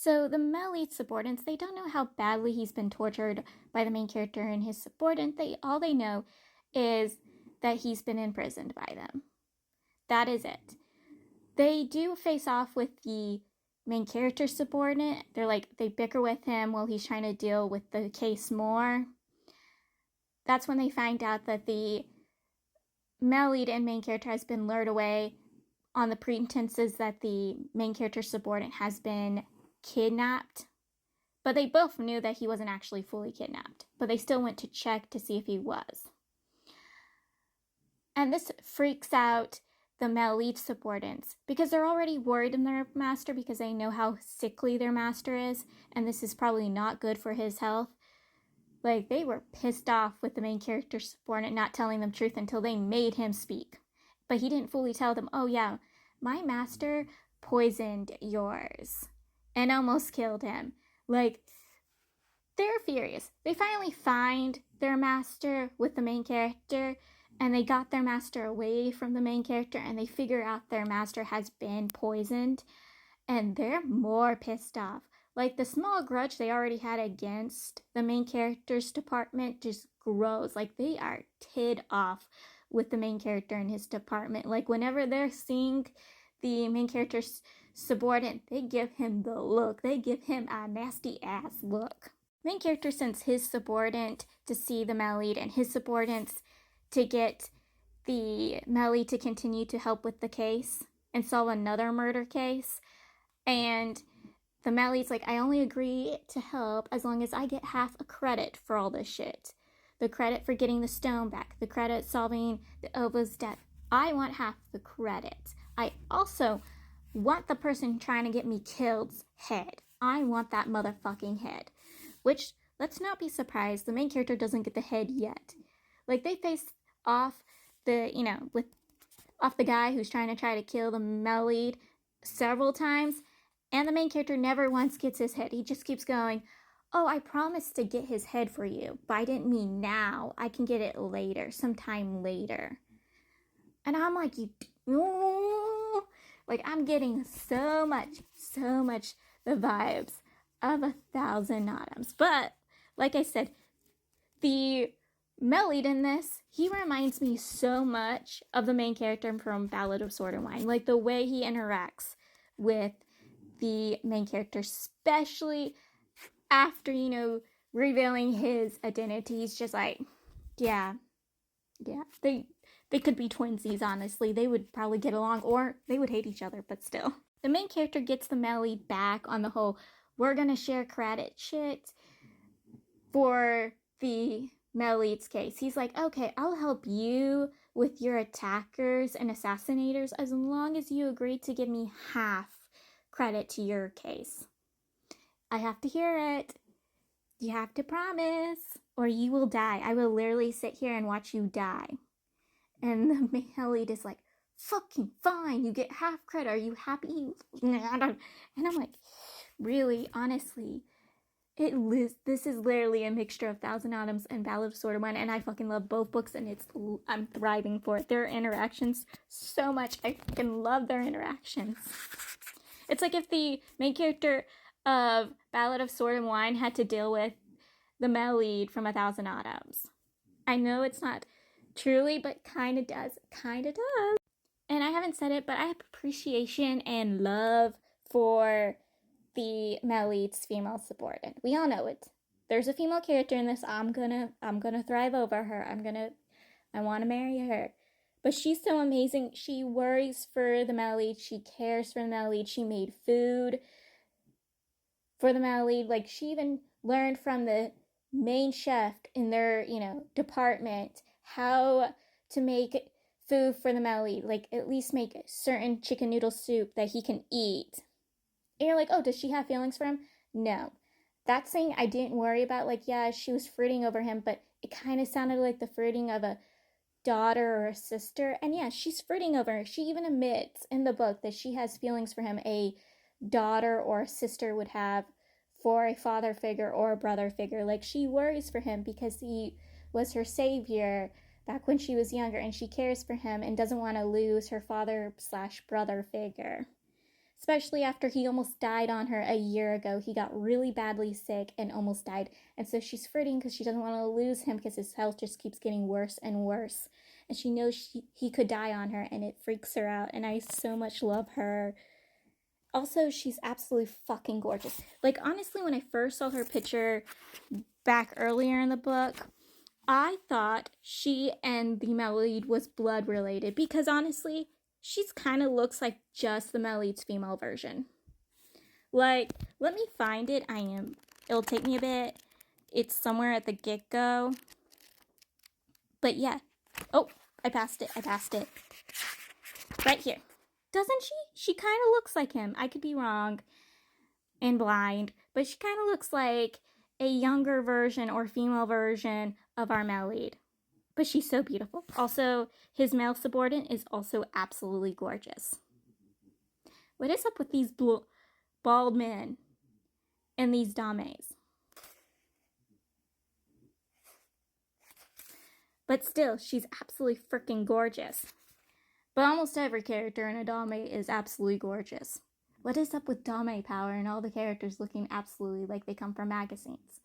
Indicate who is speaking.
Speaker 1: So the male lead subordinates, they don't know how badly he's been tortured by the main character and his subordinate. All they know is that he's been imprisoned by them. That is it. They do face off with the main character subordinate. They bicker with him while he's trying to deal with the case more. That's when they find out that the male lead and main character has been lured away on the pretenses that the main character subordinate has been kidnapped. But they both knew that he wasn't actually fully kidnapped. But they still went to check to see if he was. And this freaks out the male lead subordinates because they're already worried in their master because they know how sickly their master is, and this is probably not good for his health. Like, they were pissed off with the main character subordinate not telling them truth until they made him speak. But he didn't fully tell them, oh yeah, my master poisoned yours and almost killed him. Like, they're furious. They finally find their master with the main character, and they got their master away from the main character, and they figure out their master has been poisoned, and they're more pissed off. Like, the small grudge they already had against the main character's department just grows. Like, they are tied off with the main character and his department. Like, whenever they're seeing the main character's subordinate, they give him the look. They give him a nasty ass look. Main character sends his subordinate to see the male lead and his subordinates to get the male lead to continue to help with the case and solve another murder case. And the male lead's like, I only agree to help as long as I get half a credit for all this shit. The credit for getting the stone back, the credit solving the Ova's death. I want half the credit. I also want the person trying to get me killed's head. I want that motherfucking head. Which, let's not be surprised, the main character doesn't get the head yet. Like, they face off the guy who's trying to kill the male lead several times, and the main character never once gets his head. He just keeps going, oh, I promised to get his head for you, but I didn't mean now. I can get it later, sometime later. And I'm like, I'm getting so much the vibes of 1,000 Autumns. But, like I said, the male lead in this, he reminds me so much of the main character from Ballad of Sword and Wine. Like, the way he interacts with the main character, especially after, revealing his identity. He's just like, yeah, they could be twinsies, honestly. They would probably get along, or they would hate each other, but still. The main character gets the male lead back on the whole, we're gonna share credit shit for the male lead's case. He's like, okay, I'll help you with your attackers and assassinators as long as you agree to give me half credit to your case. I have to hear it. You have to promise, or you will die. I will literally sit here and watch you die. And the male lead is like, fucking fine, you get half credit. Are you happy? And I'm like, really, honestly, this is literally a mixture of 1,000 Autumns and Ballad of Sword and Wine, and I fucking love both books, and I'm thriving for it. Their interactions so much. I fucking love their interactions. It's like if the main character of Ballad of Sword and Wine had to deal with the male lead from 1,000 Autumns. I know it's not truly, but kind of does. And I haven't said it, but I have appreciation and love for the male lead's female subordinate. We all know it. There's a female character in this. I'm gonna thrive over her. I want to marry her. But she's so amazing. She worries for the male lead. She cares for the male lead. She made food for the male lead. Like, she even learned from the main chef in their, department how to make food for the male lead. Like, at least make certain chicken noodle soup that he can eat. And you're like, oh, does she have feelings for him? No. That's thing I didn't worry about. Like, yeah, she was fretting over him, but it kind of sounded like the fretting of a daughter or a sister. And yeah, she's fretting over her. She even admits in the book that she has feelings for him a daughter or a sister would have for a father figure or a brother figure. Like, she worries for him because he was her savior back when she was younger, and she cares for him and doesn't want to lose her father/brother figure. especially after he almost died on her a year ago. He got really badly sick and almost died. And so she's fretting because she doesn't want to lose him because his health just keeps getting worse and worse. And she knows he could die on her, and it freaks her out. And I so much love her. Also, she's absolutely fucking gorgeous. Like, honestly, when I first saw her picture back earlier in the book, I thought she and the male lead was blood related because honestly, she's kind of looks like just the male lead's female version. Like, let me find it. It'll take me a bit. It's somewhere at the get-go. But yeah. Oh, I passed it. Right here. Doesn't she? She kind of looks like him. I could be wrong and blind, but she kind of looks like a younger version or female version of our male lead. But she's so beautiful. Also, his male subordinate is also absolutely gorgeous. What is up with these bald men and these dames? But still, she's absolutely freaking gorgeous. But almost every character in a dame is absolutely gorgeous. What is up with dame power and all the characters looking absolutely like they come from magazines?